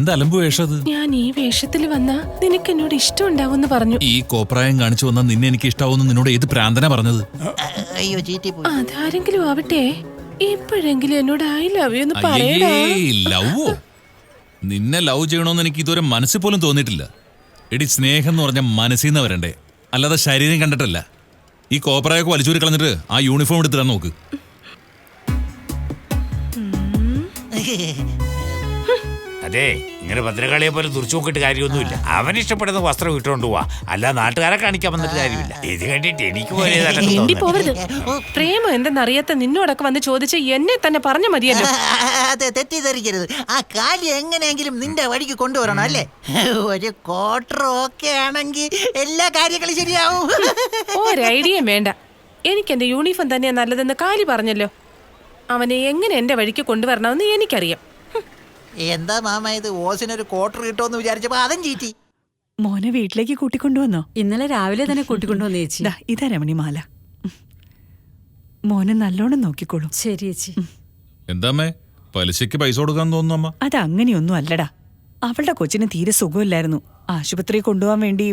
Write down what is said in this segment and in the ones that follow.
എന്ത് അലമ്പ് വേഷത്? ഞാൻ ഈ വേഷത്തിൽ വന്നാ നിനക്ക് എന്നോട് ഇഷ്ടം ഉണ്ടാവുമെന്ന് പറഞ്ഞു. ഈ കോപ്രായം കാണിച്ചു വന്നാൽ നിന്നെ എനിക്ക് ഇഷ്ടാവുന്ന നിന്നോട് ഏത് പ്രാന്തനാ പറഞ്ഞത്? അയ്യോ ചീറ്റി പോയി. അതാരെങ്കിലും ആവട്ടെ, ഇപ്പോഴെങ്കിലും എന്നോട് ഐ ലവ് യു എന്ന് പറയടാ. ലവോ? നിന്നെ ലവ് ചെയ്യണമെന്ന് എനിക്ക് ഇതുവരെ മനസ്സിൽ പോലും തോന്നിയിട്ടില്ല. എടി, സ്നേഹം എന്ന് പറഞ്ഞാൽ മനസ്സിൽ നിന്ന് വരണ്ടേ, അല്ലാതെ ശരീരം കണ്ടിട്ടല്ല. ഈ കോപ്രായൊക്കെ വലിച്ചൂരി കളഞ്ഞിട്ട് ആ യൂണിഫോം എടുത്തിടാൻ നോക്ക്. അതെ, ഇങ്ങനെ ഭദ്രകാളിയെ പോലെ തുറച്ചു നോക്കിയിട്ട് കാര്യമൊന്നുമില്ല. അവൻ ഇഷ്ടപ്പെടുന്ന വസ്ത്രം ഇട്ടുകൊണ്ട് പോവാ, അല്ല നാട്ടുകാരെ കാണിക്കാൻ വന്നിട്ട് കാര്യമില്ല. ഇത് കണ്ടിട്ട് എനിക്ക് പോവരുത്. പ്രേമം എന്തെന്നറിയാത്ത നിന്നോടൊക്കെ വന്ന് ചോദിച്ച് എന്നെ തന്നെ പറഞ്ഞ മതിയല്ലോ. അതെ, തെറ്റിദ്ധരിക്കരുത്. ആ കാലി എങ്ങനെയെങ്കിലും നിന്റെ വഴിക്ക് കൊണ്ടുവരണം അല്ലേ? ഒരു ക്വാർട്ടർ ഓക്കെ ആണെങ്കിൽ എല്ലാ കാര്യങ്ങളും ശരിയാവും. ഒരൈഡിയയും വേണ്ട. എനിക്ക് എന്റെ യൂണിഫോം തന്നെയാ നല്ലതെന്ന് കാലി പറഞ്ഞല്ലോ. അവനെ എങ്ങനെ എന്റെ വഴിക്ക് കൊണ്ടുവരണമെന്ന് എനിക്കറിയാം. എന്താ മാമ ഇത്? ഓസിനൊരു ക്വാർട്ടർ കിട്ടുമെന്ന് വിചാരിച്ചപ്പോ അതും ചീറ്റി. മോനെ വീട്ടിലേക്ക് കൂട്ടിക്കൊണ്ടുവന്നോ? ഇന്നലെ രാവിലെ തന്നെ കൂട്ടിക്കൊണ്ടുവന്നു ചേച്ചി. ഇതാ രമണിമാല. മോനെ നല്ലോണം നോക്കിക്കോളൂ. ശരി ചേച്ചി. എന്താമ്മേ, പലിശയ്ക്ക് പൈസ കൊടുക്കാൻ തോന്നുന്നു അമ്മ? അത് അങ്ങനെയൊന്നും അല്ലടാ. അവളുടെ കൊച്ചിന് തീരെ സുഖമില്ലായിരുന്നു. ആശുപത്രി കൊണ്ടുപോകാൻ വേണ്ടി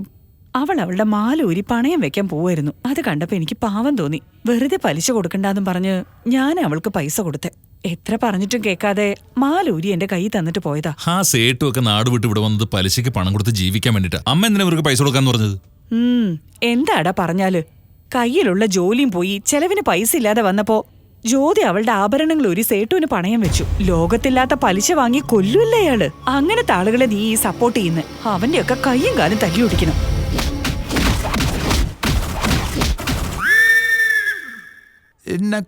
അവളുടെ മാല ഊരി പണയം വെക്കാൻ പോവായിരുന്നു. അത് കണ്ടപ്പോ എനിക്ക് പാവം തോന്നി. വെറുതെ പലിശ കൊടുക്കണ്ടെന്നും പറഞ്ഞ് ഞാൻ അവൾക്ക് പൈസ കൊടുത്തെ. എത്ര പറഞ്ഞിട്ടും കേൾക്കാതെ മാലൂരി എന്റെ കൈ തന്നിട്ട് പോയതാ. ആ സേട്ടും ഒക്കെ നാട് വിട്ട് ഇവിടെ വന്നത് പലിശയ്ക്ക് പണം കൊടുത്ത് ജീവിക്കാൻ വേണ്ടിട്ടാ. അമ്മ എന്തിനാ ഇവർക്ക് പൈസ കൊടുക്കാന്ന് പറഞ്ഞത്? എന്താടാ പറഞ്ഞാല്? കയ്യിലുള്ള ജോലിയും പോയി ചെലവിന് പൈസ ഇല്ലാതെ വന്നപ്പോ ജ്യോതി അവളുടെ ആഭരണങ്ങൾ ഒരു സേട്ടുവിന് പണയം വെച്ചു. ലോകത്തില്ലാത്ത പലിശ വാങ്ങി കൊല്ലൂല്ല അയാള്. അങ്ങനത്തെ ആളുകളെ നീ സപ്പോർട്ട് ചെയ്യുന്ന. അവന്റെയൊക്കെ കയ്യും കാലും തല്ലി ഓടിക്കണം.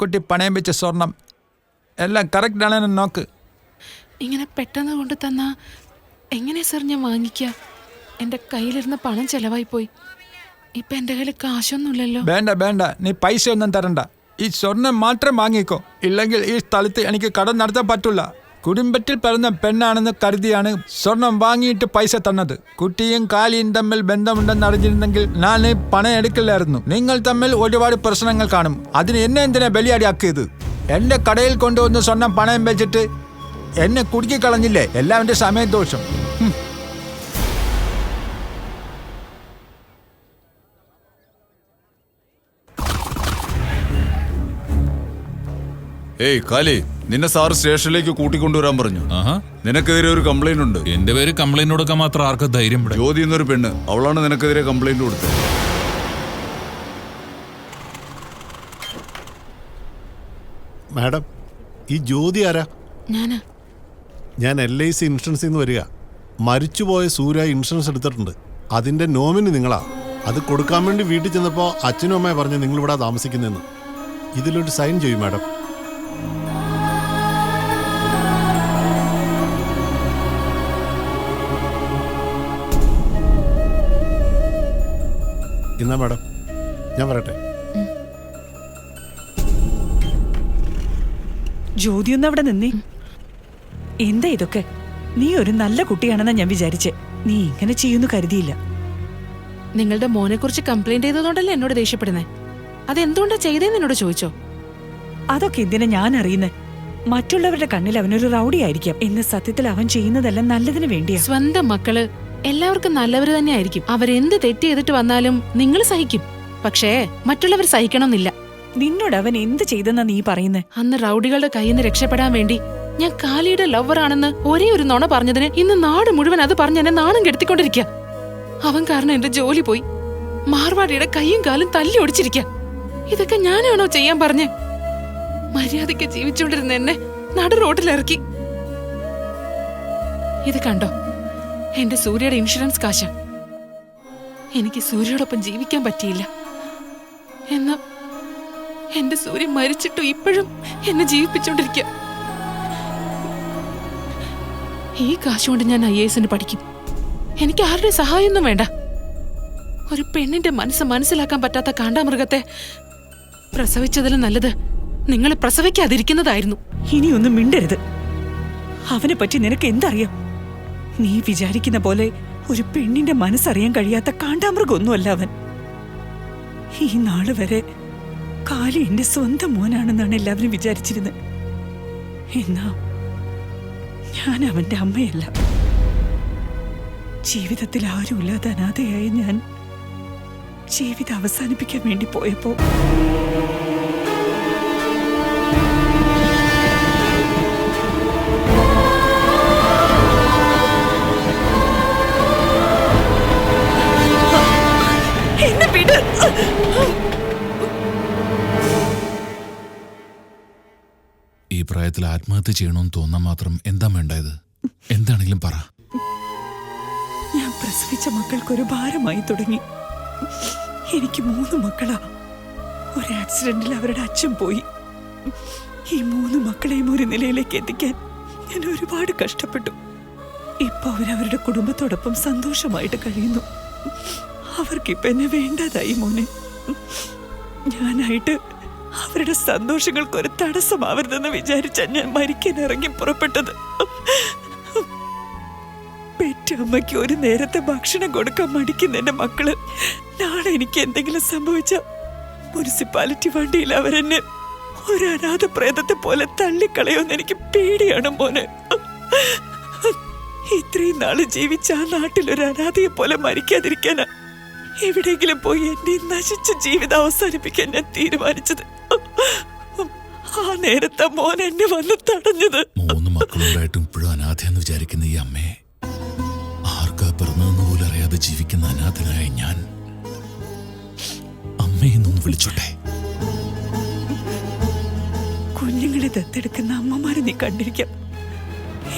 കുട്ടി പണയം വെച്ച സ്വർണം എല്ലാം കറക്റ്റ് ആണെന്ന് നോക്ക്. ഇങ്ങനെ പെട്ടെന്ന് കൊണ്ട് തന്നാ എങ്ങനെ സർ ഞാൻ വാങ്ങിക്ക? എന്റെ കയ്യിലിരുന്ന പണം ചെലവായി പോയി. ഇപ്പൊ എന്റെ കയ്യിൽ കാശൊന്നുമില്ലല്ലോ. വേണ്ട, നീ പൈസ ഒന്നും തരണ്ട. ഈ സ്വർണം മാത്രം വാങ്ങിക്കോ. ഇല്ലെങ്കിൽ ഈ സ്ഥലത്ത് എനിക്ക് കടം നടത്താൻ പറ്റില്ല. കുടുംബത്തിൽ പിറന്ന പെണ്ണാണെന്ന് കരുതിയാണ് സ്വർണം വാങ്ങിയിട്ട് പൈസ തന്നത്. കുട്ടിയും കാലിയും തമ്മിൽ ബന്ധമുണ്ടെന്ന് അറിഞ്ഞിരുന്നെങ്കിൽ ഞാൻ പണം എടുക്കില്ലായിരുന്നു. നിങ്ങൾ തമ്മിൽ ഒരുപാട് പ്രശ്നങ്ങൾ കാണും. അതിന് എന്നെ എന്തിനാ ബലിയാടിയാക്കിയത്? എന്റെ കടയിൽ കൊണ്ടുവന്ന് സ്വർണം പണയം വെച്ചിട്ട് എന്നെ കുടുക്കി കളഞ്ഞില്ലേ? എല്ലാവരുടെ സമയദോഷം. ഏയ് കാലി, നിന്നെ സാറ് സ്റ്റേഷനിലേക്ക് കൂട്ടിക്കൊണ്ടുവരാൻ പറഞ്ഞു. നിനക്കെതിരെ ഒരു കംപ്ലൈന്റ് ഉണ്ട്. എന്റെ പേര് കംപ്ലൈന്റ് കൊടുക്കാൻ മാത്രം ആർക്കും ധൈര്യം? ജ്യോതി എന്നൊരു പെണ്ണ്, അവളാണ് നിനക്കെതിരെ കംപ്ലൈന്റ് കൊടുത്തത്. മാഡം, ഈ ജ്യോതി ആരാ? ഞാൻ LIC ഇൻഷുറൻസിൽ നിന്ന് വരിക. മരിച്ചുപോയ സൂര്യ ഇൻഷുറൻസ് എടുത്തിട്ടുണ്ട്. അതിന്റെ നോമിനി നിങ്ങളാ. അത് കൊടുക്കാൻ വേണ്ടി വീട്ടിൽ ചെന്നപ്പോൾ അച്ഛനും അമ്മയെ പറഞ്ഞു നിങ്ങളിവിടെ താമസിക്കുന്നതെന്ന്. ഇതിലൊരു സൈൻ ചെയ്യും മാഡം. എന്നാ മാഡം, ഞാൻ വരട്ടെ. ജ്യോതിയൊന്നും അവിടെ നിന്നേ. എന്താ ഇതൊക്കെ? നീ ഒരു നല്ല കുട്ടിയാണെന്നാ ഞാൻ വിചാരിച്ചേ. നീ ഇങ്ങനെ ചെയ്യുന്നു കരുതിയില്ല. നിങ്ങളുടെ മോനെ കുറിച്ച് കംപ്ലൈന്റ് ചെയ്തതുകൊണ്ടല്ലേ എന്നോട് ദേഷ്യപ്പെടുന്നേ? അതെന്തുകൊണ്ടാ ചെയ്തേന്ന് എന്നോട് ചോദിച്ചോ? അതൊക്കെ എന്തിനാ ഞാൻ അറിയുന്നേ? മറ്റുള്ളവരുടെ കണ്ണിൽ അവനൊരു റൗഡി ആയിരിക്കാം. എന്ന് സത്യത്തിൽ അവൻ ചെയ്യുന്നതെല്ലാം നല്ലതിന് വേണ്ടിയാ. സ്വന്തം മക്കള് എല്ലാവർക്കും നല്ലവര് തന്നെ ആയിരിക്കും. അവരെന്ത് തെറ്റ് ചെയ്തിട്ട് വന്നാലും നിങ്ങൾ സഹിക്കും. പക്ഷേ മറ്റുള്ളവർ സഹിക്കണമെന്നില്ല. നിന്നോട് അവൻ എന്ത് ചെയ്തെന്നാ നീ പറയുന്നേ? അന്ന് റൗഡികളുടെ കയ്യിൽ നിന്ന് രക്ഷപ്പെടാൻ വേണ്ടി ഞാൻ കാലിയുടെ ലവറാണെന്ന് ഒരേ ഒരു നുണ പറഞ്ഞതിന് ഇന്ന് നാട് മുഴുവൻ അത് പറഞ്ഞ് എന്നെ നാണം കെടുത്തിക്കൊണ്ടിരിക്കുക. അവൻ കാരണം എന്റെ ജോലി പോയി. മാർവാടിയുടെ കൈയും കാലും തല്ലി ഒടിച്ചിരിക്കുക. ഇതൊക്കെ ഞാനാണോ ചെയ്യാൻ പറഞ്ഞേ? മര്യാദയ്ക്ക് ജീവിച്ചുകൊണ്ടിരുന്ന എന്നെ നടു റോഡിലിറക്കി. ഇത് കണ്ടോ? എന്റെ സൂര്യയുടെ ഇൻഷുറൻസ് കാശ. എനിക്ക് സൂര്യയോടൊപ്പം ജീവിക്കാൻ പറ്റിയില്ല. എന്നാ എന്റെ സൂര്യ മരിച്ചിട്ടും ഇപ്പോഴും എന്നെ ജീവിപ്പിച്ചോണ്ടിരിക്കുക. ഈ കാശുകൊണ്ട് ഞാൻ IAS പഠിക്കും. എനിക്ക് ആരുടെ സഹായമൊന്നും വേണ്ട. ഒരു പെണ്ണിന്റെ മനസ്സ് മനസ്സിലാക്കാൻ പറ്റാത്ത കാണ്ടാമൃഗത്തെ പ്രസവിച്ചതിലും നല്ലത് നിങ്ങൾ പ്രസവിക്കാതിരിക്കുന്നതായിരുന്നു. ഇനിയൊന്നും മിണ്ടരുത്. അവനെ പറ്റി നിനക്ക് എന്തറിയാം? നീ വിചാരിക്കുന്ന പോലെ ഒരു പെണ്ണിന്റെ മനസ്സറിയാൻ കഴിയാത്ത കാണ്ടാമൃഗമൊന്നുമല്ല അവൻ. ഈ നാള് വരെ കാലി എന്റെ സ്വന്തം മോനാണെന്നാണ് എല്ലാവരും വിചാരിച്ചിരുന്നത്. എന്നാ ഞാൻ അവന്റെ അമ്മയല്ല. ജീവിതത്തിൽ ആരുമില്ലാതെ അനാഥയായി ഞാൻ ജീവിതം അവസാനിപ്പിക്കാൻ വേണ്ടി പോയപ്പോ എന്നെ വിട്. ഈ പ്രായത്തിൽ ആത്മഹത്യ ചെയ്യണമെന്ന് തോന്നാൻ മാത്രം എന്താ വേണ്ടായത്? എന്താണെങ്കിലും പറ. ഞാൻ പ്രസവിച്ച മക്കൾക്കൊരു ഭാരമായി തുടങ്ങി. എനിക്ക് 3 മക്കളാ. ഒരു ആക്സിഡന്റിൽ അവരുടെ അച്ഛൻ പോയി. ഈ 3 മക്കളെയും ഒരു നിലയിലേക്ക് എത്തിക്കാൻ ഞാൻ ഒരുപാട് കഷ്ടപ്പെട്ടു. ഇപ്പൊ അവരവരുടെ കുടുംബത്തോടൊപ്പം സന്തോഷമായിട്ട് കഴിയുന്നു. അവർക്കിപ്പൊ എന്നെ വേണ്ടതായി മോനെ. ഞാനായിട്ട് അവരുടെ സന്തോഷങ്ങൾക്കൊരു തടസ്സമാവരുതെന്ന് വിചാരിച്ചാ ഞാൻ മരിക്കാൻ ഇറങ്ങി പുറപ്പെട്ടത്. പെറ്റമ്മയ്ക്ക് ഒരു നേരത്തെ ഭക്ഷണം കൊടുക്കാൻ മടിക്കുന്ന എന്റെ മക്കള് നാളെ എനിക്ക് എന്തെങ്കിലും സംഭവിച്ച മുനിസിപ്പാലിറ്റി വണ്ടിയിൽ അവരെന്നെ ഒരു അനാഥ പ്രേതത്തെ പോലെ തള്ളിക്കളയോന്ന് എനിക്ക് പേടിയാണ് മോനെ. ഇത്രയും നാള് ജീവിച്ച ആ നാട്ടിൽ ഒരു അനാഥയെ പോലെ മരിക്കാതിരിക്കാനാ എവിടെയെങ്കിലും പോയി എന്നെ നശിച്ച ജീവിതം അവസാനിപ്പിക്കാൻ ഞാൻ തീരുമാനിച്ചത്. ആ നേരത്തെ മോൻ എന്നെ വന്ന് തടഞ്ഞത്. 3 മക്കളുണ്ടായിട്ടും ഇപ്പോഴും അനാഥയെന്ന് വിചാരിക്കുന്ന ഈ അമ്മയെ ആർക്കാ പിറന്നതെന്ന് പോലും അറിയാതെ ജീവിക്കുന്ന അനാഥനായ ഞാൻ അമ്മയെന്നൊന്ന് വിളിച്ചോട്ടെ. കുഞ്ഞുങ്ങളെ ദത്തെടുക്കുന്ന അമ്മമാരെ നീ കണ്ടിരിക്കാം.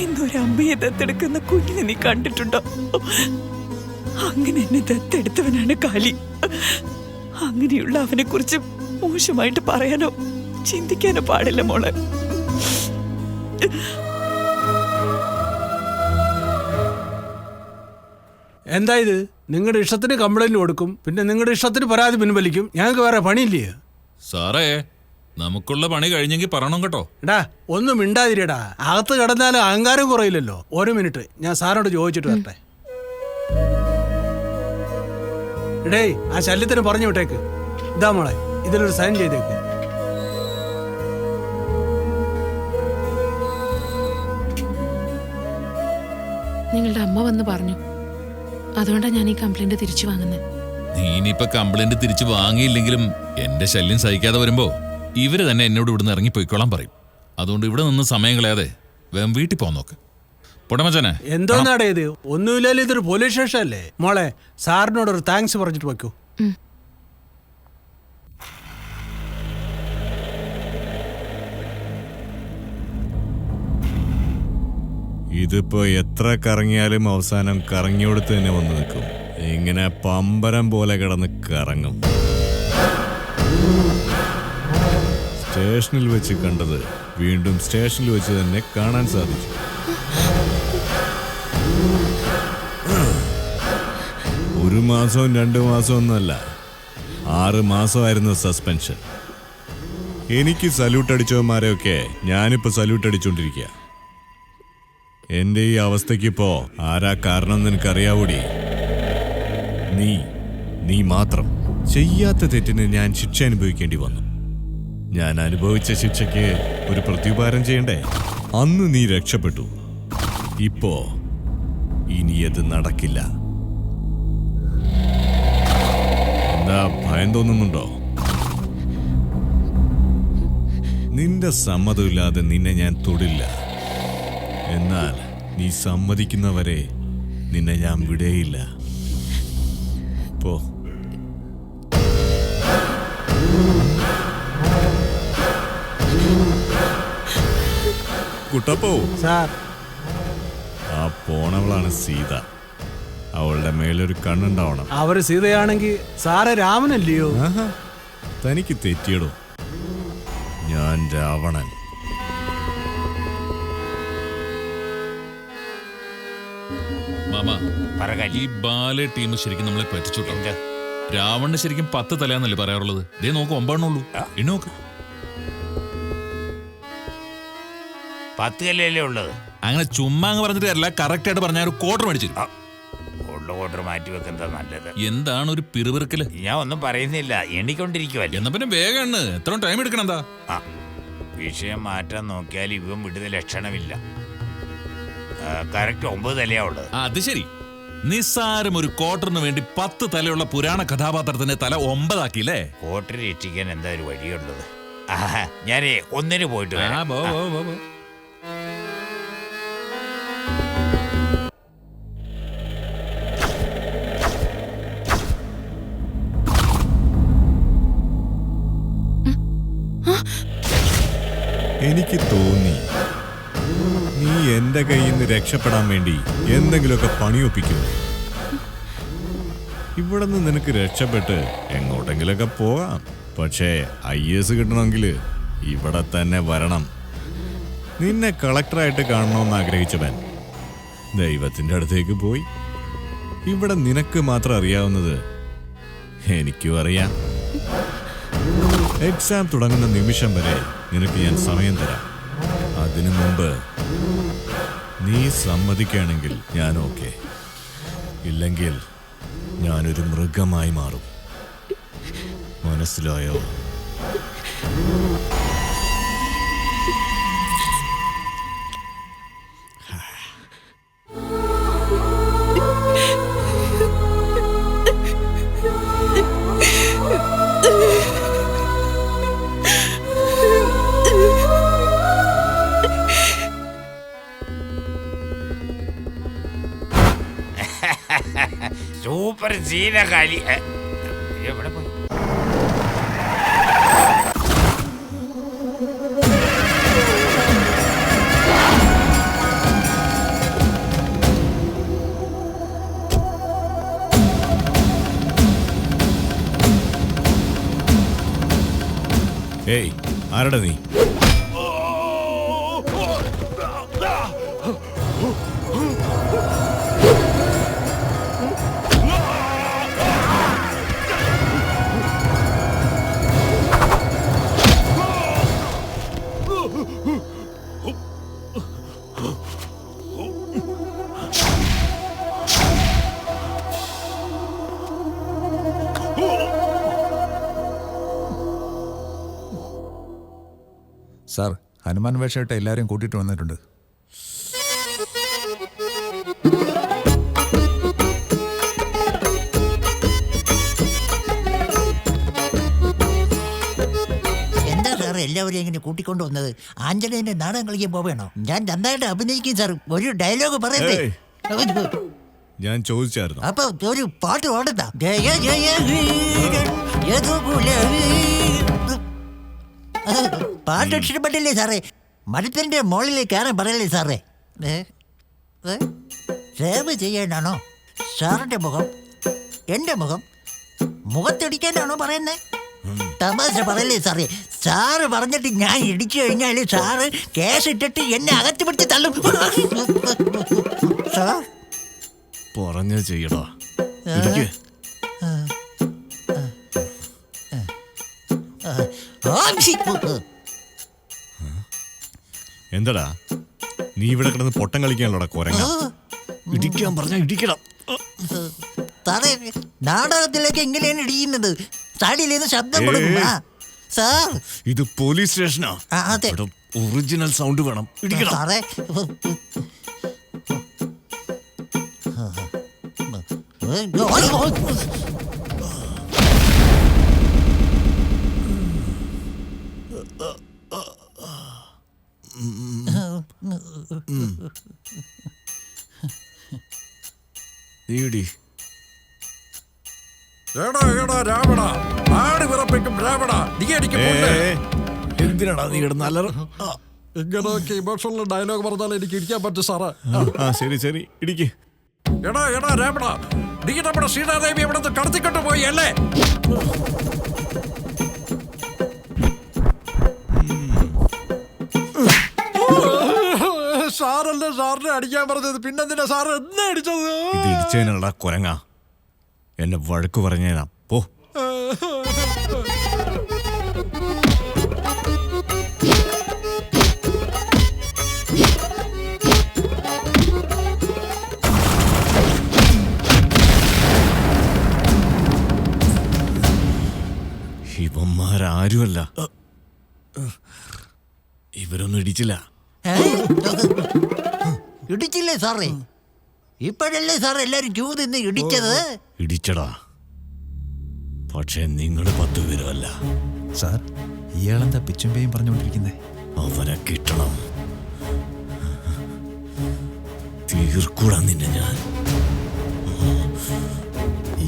ഇന്നൊരു അമ്മയെ ദത്തെടുക്കുന്ന കുഞ്ഞിനെ നീ കണ്ടിട്ടുണ്ടോ? അങ്ങനെ എന്നെ ദത്തെടുത്തവനാണ് കാലി. അങ്ങനെയുള്ള അവനെ കുറിച്ച് മോശമായിട്ട് പറയാനോ ചിന്തിക്കാനോ പാടില്ല മോളെ. എന്താ ഇത്? നിങ്ങളുടെ ഇഷ്ടത്തിന് കംപ്ലൈന്റ് കൊടുക്കും, പിന്നെ നിങ്ങളുടെ ഇഷ്ടത്തിന് പരാതി പിൻവലിക്കും. ഞങ്ങൾക്ക് വേറെ പണിയില്ലേ? സാറേ, നമുക്കുള്ള പണി കഴിഞ്ഞെങ്കിൽ പറയണം കേട്ടോ. എടാ ഒന്നും മിണ്ടാതിരിടാ. അകത്ത് കിടന്നാലും അഹങ്കാരം കുറയില്ലല്ലോ. 1 മിനിറ്റ് ഞാൻ സാറിനോട് ചോദിച്ചിട്ട് വരട്ടെ. എടേ ആ ശല്യത്തിന് പറഞ്ഞു വിട്ടേക്ക്. ഇതാ മോളെ, ഇതിലൊരു സൈൻ ചെയ്തേക്ക്. നിങ്ങളുടെ അമ്മ വന്ന് പറഞ്ഞു, അതുകൊണ്ടാണ് ഞാൻ ഈ കംപ്ലൈന്റ് തിരിച്ചു വാങ്ങുന്നത്. നീ ഇനിയിപ്പൊ കംപ്ലൈന്റ് തിരിച്ചു വാങ്ങിയില്ലെങ്കിലും എന്റെ ശല്യം സഹിക്കാതെ വരുമ്പോ ഇവര് തന്നെ എന്നോട് ഇവിടുന്ന് ഇറങ്ങിപ്പോയിക്കോളാൻ പറയും. അതുകൊണ്ട് ഇവിടെ നിന്ന് സമയം കളയാതെ വേഗം വീട്ടിൽ പോകാൻ നോക്ക്. പൊടമച്ചനെ, എന്തോന്നാടേ ഇത്? ഒന്നുമില്ലല്ലോ, ഇതൊരു പോലീസ് സ്റ്റേഷൻ അല്ലേ. മോളെ, സാറിനോടൊരു താങ്ക്സ് പറഞ്ഞിട്ട് വെക്കൂ. ഇതിപ്പോ എത്ര കറങ്ങിയാലും അവസാനം കറങ്ങിയോടത്ത് തന്നെ വന്ന് നിൽക്കും. ഇങ്ങനെ പമ്പരം പോലെ കിടന്ന് കറങ്ങും. സ്റ്റേഷനിൽ വെച്ച് കണ്ടത് വീണ്ടും സ്റ്റേഷനിൽ വെച്ച് തന്നെ കാണാൻ സാധിച്ചു. 1 മാസവും 2 മാസവും ഒന്നുമല്ല, 6 മാസമായിരുന്നു സസ്പെൻഷൻ. എനിക്ക് സല്യൂട്ട് അടിച്ചവന്മാരെയൊക്കെ ഞാനിപ്പോ സല്യൂട്ട് അടിച്ചോണ്ടിരിക്കുക. എന്റെ ഈ അവസ്ഥയ്ക്കിപ്പോ ആരാ കാരണം നിനക്കറിയാവൂടി? നീ മാത്രം. ചെയ്യാത്ത തെറ്റിന് ഞാൻ ശിക്ഷ അനുഭവിക്കേണ്ടി വന്നു. ഞാൻ അനുഭവിച്ച ശിക്ഷയ്ക്ക് ഒരു പ്രത്യുപകാരം ചെയ്യണ്ടേ? അന്ന് നീ രക്ഷപ്പെട്ടു. ഇപ്പോ ഇനി അത് നടക്കില്ല. എന്താ ഭയം തോന്നുന്നുണ്ടോ? നിന്റെ സമ്മതമില്ലാതെ നിന്നെ ഞാൻ തൊടില്ല. എന്നാൽ നീ സമ്മതിക്കുന്നവരെ നിന്നെ ഞാൻ വിടേയില്ല. പോ. കുട്ടപ്പോ സാർ, ആ പോണവളാണ് സീത. അവളുടെ മേലൊരു കണ്ണുണ്ടാവണം. അവര് സീതയാണെങ്കിൽ സാറ് രാമനല്ലയോ? തനിക്ക് തെറ്റിയടോ. ഞാൻ രാവണൻ. മാമാ, ഈ ബാലെ ടീം ശരിക്കും നമ്മളെ പറ്റിച്ചോട്ടോ. രാവണന് ശരിക്കും 10 തലയാന്നല്ലേ പറയാറുള്ളത്. ദേ നോക്ക്, 9 ഉള്ളൂ. ഇനി നോക്ക്, 10 കല്ലല്ലേ ഉള്ളത്. അങ്ങനെ ചുമ്മാ അങ്ങ് പറഞ്ഞിട്ട് അല്ല, കറക്റ്റ് ആയിട്ട് പറഞ്ഞാൽ ഒരു ക്വാർട്ടർ മേടിച്ചു. ഉള്ള ക്വാർട്ടർ മാറ്റി വെക്കുന്നത് നല്ലത്. എന്താണ് ഒരു പിറുപിറുക്കല്? ഞാൻ ഒന്നും പറയുന്നില്ല, എണ്ണിക്കൊണ്ടിരിക്കുവല്ലേ. എന്നാ പിന്നെ വേഗം എത്ര ടൈം എടുക്കണം? എന്താ വിഷയം മാറ്റാൻ നോക്കിയാൽ ഇവൻ വിടുന്ന ലക്ഷണമില്ല. കറക്റ്റ് 9 തലയാ ഉള്ളത്. അത് ശരി, നിസ്സാരം ഒരു ക്വാർട്ടറിന് വേണ്ടി 10 തലയുള്ള പുരാണ കഥാപാത്രത്തിന്റെ തല 9 ആക്കിയില്ലേ? കോട്ടറി രക്ഷിക്കാൻ എന്താ ഒരു വഴിയുള്ളത്? ഞാനേ ഒന്നിന് പോയിട്ട് വരാം. ആ, പോ. എനിക്ക് തോന്നി നീ എന്റെ കയ്യിൽ നിന്ന് രക്ഷപ്പെടാൻ വേണ്ടി എന്തെങ്കിലുമൊക്കെ പണിയൊപ്പിക്കും. ഇവിടെ നിന്ന് നിനക്ക് രക്ഷപ്പെട്ട് എങ്ങോട്ടെങ്കിലൊക്കെ പോകാം. പക്ഷേ IAS കിട്ടണമെങ്കിൽ ഇവിടെ തന്നെ വരണം. നിന്നെ കളക്ടറായിട്ട് കാണണമെന്ന് ആഗ്രഹിച്ചവൻ ദൈവത്തിന്റെ അടുത്തേക്ക് പോയി. ഇവിടെ നിനക്ക് മാത്രം അറിയാവുന്നത് എനിക്കും അറിയാം. എക്സാം തുടങ്ങുന്ന നിമിഷം വരെ നിനക്ക് ഞാൻ സമയം തരാം. അതിനു മുമ്പ് നീ സമ്മതിക്കുകയാണെങ്കിൽ ഞാൻ ഓക്കെ, ഇല്ലെങ്കിൽ ഞാനൊരു മൃഗമായി മാറും. മനസ്സിലായോ? സൂപ്പർ സീനകാലി. എവിടെ പോയി? ഏയ്, ആരടാ നീ? സാർ, ഹനുമാൻ വേഷമായിട്ട് എല്ലാവരെയും കൂട്ടിയിട്ട് വന്നിട്ടുണ്ട്. എന്താ സാർ എല്ലാവരെയും ഇങ്ങനെ കൂട്ടിക്കൊണ്ടു വന്നത്? ആഞ്ജലേയന്റെ നാടകം കളിക്കാൻ പോവേണോ? ഞാൻ നന്നായിട്ട് അഭിനയിക്കും സാർ. ഒരു ഡയലോഗ് പറയണ്ടേ? ഞാൻ ചോദിച്ചായിരുന്നു. അപ്പൊ ഒരു പാട്ട് പാടുന്ന ജയ ജയ വീരൻ യദുകുലവീരൻ. പാട്ട് ഇഷ്ടപ്പെട്ടില്ലേ സാറേ? മരത്തിന്റെ മുകളിൽ കയറാൻ പറയല്ലേ സാറേ? സേവ് ചെയ്യാനാണോ സാറിന്റെ മുഖം? എന്റെ മുഖം മുഖത്തിടിക്കാനാണോ പറയുന്നേ? തമാശ പറയല്ലേ സാറേ? സാറ് പറഞ്ഞിട്ട് ഞാൻ ഇടിച്ചു കഴിഞ്ഞാൽ സാറ് കേസ് ഇട്ടിട്ട് എന്നെ അകത്ത് പിടിച്ച് തള്ളും. സാർ പറഞ്ഞ ചെയ്യടാ. എന്തടാ നീ ഇവിടെ കിടന്ന് പൊട്ടം കളിക്കാനല്ലോടാ കുരങ്ങ? ഇടിക്കാൻ പറഞ്ഞ ഇടിക്കണം. സാറേ, നാടകത്തിലേക്ക് എങ്ങനെയാണ് ഇടിയുന്നത്? സൈഡിലേന്ന് ശബ്ദം കൊടുക്കും. സാർ, ഇത് പോലീസ് സ്റ്റേഷനാ. അതെ. ഒറിജിനൽ സൗണ്ട് വേണം. ഇടിക്കണം സാറേ. നീടി എന്തിനാടാ നീ കിടന്ന് ഇങ്ങനെയൊക്കെ ഇമോഷണൽ ഡയലോഗ് പറഞ്ഞാൽ എനിക്ക് ഇരിക്കാൻ പറ്റും സാറേ. ശരി ശരി ഇടിക്ക്. എടാ രാവണ, നീ നമ്മുടെ സീതാദേവി ഇവിടെ നിന്ന് കടത്തിക്കൊണ്ട് പോയി അല്ലേ? സാറല്ലേ സാറിനെ അടിക്കാൻ പറഞ്ഞത്, പിന്നെന്തിനാ സാറ് എന്നെ അടിച്ചത്? ഇത് ഇടിച്ചതിനുള്ള കുരങ്ങ എന്നെ വഴക്ക് പറഞ്ഞേനാ. പോ. ഇവന്മാരാരുമല്ല. ഇവരൊന്നും ഇടിച്ചില്ല. ഇടിച്ചില്ലേ സാറേ? ഇപ്പോഴല്ലേ സാർ എല്ലാരും ക്യൂ നിന്ന് ഇടിച്ചത്? ഇടിച്ചടാ, പക്ഷേ നിങ്ങൾ 10 പേരല്ല. സാർ ഇയാളെന്താ പിച്ചുമ്പേയും പറഞ്ഞുകൊണ്ടിരിക്കുന്നേ? അവനെ കിട്ടണം. തീർക്കൂടാ നിന്നെ ഞാൻ.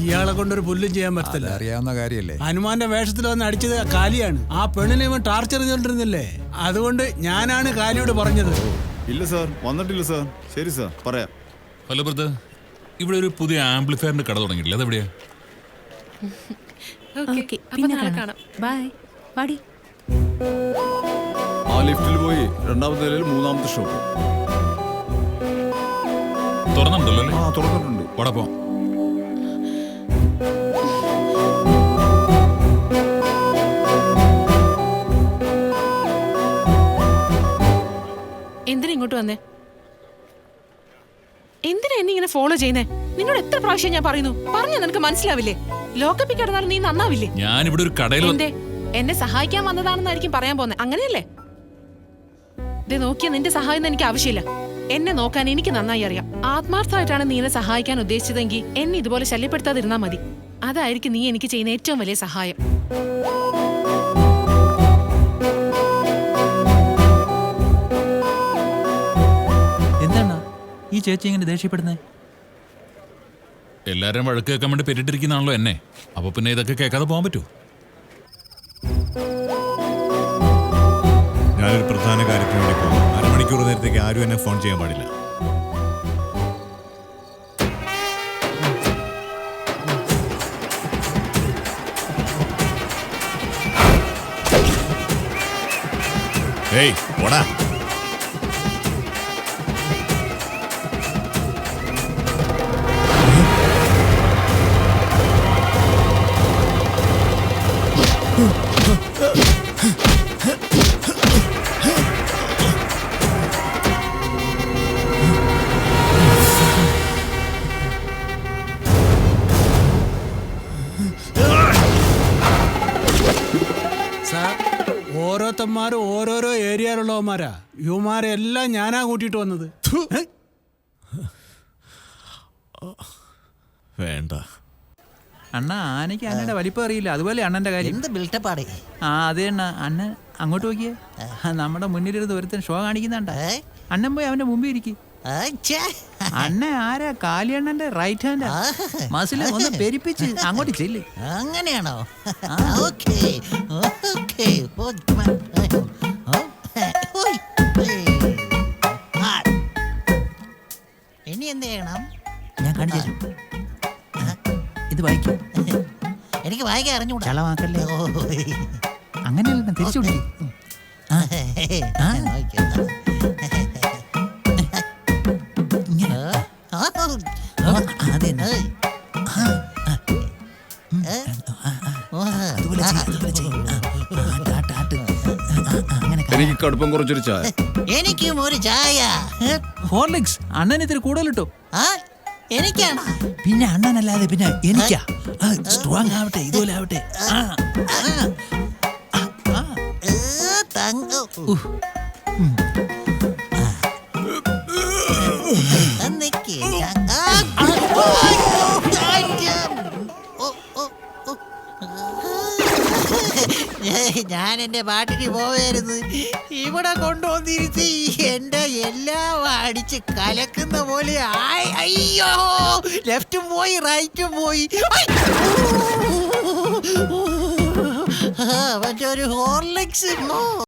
ഇയാളെ കൊണ്ടൊരു പുല്ലും ചെയ്യാൻ പറ്റത്തില്ല. അറിയാവുന്ന കാര്യല്ലേ. ഹനുമാന്റെ വേഷത്തിൽ വന്ന് അടിച്ചത് കാലിയാണ്. ആ പെണ്ണിനെ ഇവൻ ടാർച്ചർ ചെയ്തോണ്ടിരുന്നില്ലേ, അതുകൊണ്ട് ഞാനാണ് കാലിയോട് പറഞ്ഞത്. ഇല്ല സാർ, വന്നിട്ടില്ല സാർ. ശരി സാർ, പറയാം. ഹലോ ബ്രദർ, ഇവിടെ ഒരു പുതിയ ആംപ്ലിഫയറിന്റെ കട തുടങ്ങിയിട്ടില്ല, അതെവിടെയാ? പിന്നെ കാണാം. ബൈ. പാടി. ആ ലിഫ്റ്റിൽ പോയി 2ാമത്തെ നിലയിൽ 3ാമത്തെ ഷോപ്പ്. തുറന്നുണ്ടല്ലോ അല്ലേ? ആ, തുറന്നിട്ടുണ്ട്. വടപ്പോ എന്തിനാ ഇങ്ങോട്ട് വന്നേ? എന്തിനാ എന്നെ ഇങ്ങനെ ഫോളോ ചെയ്യുന്നേ? നിന്നോട് എത്ര പ്രാവശ്യം ഞാൻ പറയുന്നു, പറഞ്ഞ നിനക്ക് മനസ്സിലാവില്ലേ? ലോക്കപ്പിൽ കിടന്നാലും നീ നന്നാവില്ലേ? ഞാനിവിടെ ഒരു കടയിൽ എന്തേ എന്നെ സഹായിക്കാൻ വന്നതാണെന്നായിരിക്കും പറയാൻ പോന്നെ, അങ്ങനെയല്ലേ? ഇത് നോക്കിയാ നിന്റെ സഹായം എനിക്ക് ആവശ്യമില്ല. എന്നെ നോക്കാൻ എനിക്ക് നന്നായി അറിയാം. ആത്മാർത്ഥമായിട്ടാണ് നീ എന്നെ സഹായിക്കാൻ ഉദ്ദേശിച്ചതെങ്കിൽ എന്നെ ഇതുപോലെ ശല്യപ്പെടുത്താതിരുന്നാ മതി. അതായിരിക്കും നീ എനിക്ക് ചെയ്യുന്ന ഏറ്റവും വലിയ സഹായം. എന്താണ് ഈ ചേച്ചി ഇങ്ങനെ ദേഷ്യപ്പെടുന്നേ? എല്ലാരും വഴക്ക് കേൾക്കാൻ വേണ്ടി പെരിട്ടിരിക്കുന്നതാണല്ലോ എന്നെ. അപ്പൊ പിന്നെ ഇതൊക്കെ കേൾക്കാതെ പോകാൻ പറ്റൂ? ഞാനൊരു പ്രധാന കാര്യത്തിന് വേണ്ടി പോകും. 1/2 മണിക്കൂർ നേരത്തേക്ക് ആരും എന്നെ ഫോൺ ചെയ്യാൻ പാടില്ല. ഏയ് ഓടാ. സാർ, ഓരോരുത്തന്മാരും ഓരോരോ ഏരിയയിലുള്ളവന്മാരാ. യുവമാരെ എല്ലാം ഞാനാ കൂട്ടിയിട്ട് വന്നത്. വേണ്ട അണ്ണ, ആനയ്ക്ക് അണ്ണയുടെ വലിപ്പം അറിയില്ല, അതുപോലെ അണ്ണന്റെ കാര്യം. എന്ത് ബിൽട്ടപ്പാടേ? ആ അതെ അണ്ണ. അണ്ണൻ അങ്ങോട്ട് നോക്കിയേ, നമ്മുടെ മുന്നിലിരുന്ന് ഒരുത്തൻ ഷോ കാണിക്കുന്നുണ്ട. അണ്ണൻ പോയി അവന്റെ മുമ്പിൽ ഇരിക്കും. അണ്ണ ആരാ? കാലിയണ്ണന്റെ റൈറ്റ് ഹാൻഡ്. മസിൽ ഒന്ന് പെരിപ്പിച്ച് അങ്ങോട്ട് ചെല്ല്. അങ്ങനെയാണോ? Okay okay. ഇനി എന്ത് ചെയ്യണം? ഞാൻ കാണിച്ചു. ഇത് വായിക്കും. എനിക്ക് വായിക്കാൻ അറിഞ്ഞൂടാ. ചളവാക്കല്ലേ. അങ്ങനെയല്ല, തിരിച്ചു വിളിക്കും. എനിക്ക് കടുപ്പം കുറച്ചൊരു ചായ. എനിക്കും ഒരു ചായ. ഹോർലിക്സ് അണ്ണൻ ഇത്തിരി കൂടുതൽ കിട്ടും. എനിക്കാണോ? പിന്നെ അണ്ണനല്ലാതെ പിന്നെ എനിക്കാ. സ്ട്രോങ് ആവട്ടെ, ഇതുപോലെ ആവട്ടെ. ഞാൻ എന്റെ പാട്ടിന് പോവായിരുന്നു. ഇവിടെ കൊണ്ടുവന്നിരുത്തി എന്റെ എല്ലാം അടിച്ച് കലക്കുന്ന പോലെ. അയ്യോ, ലെഫ്റ്റും പോയി റൈറ്റും പോയി. മറ്റൊരു ഹോർലിക്സ്.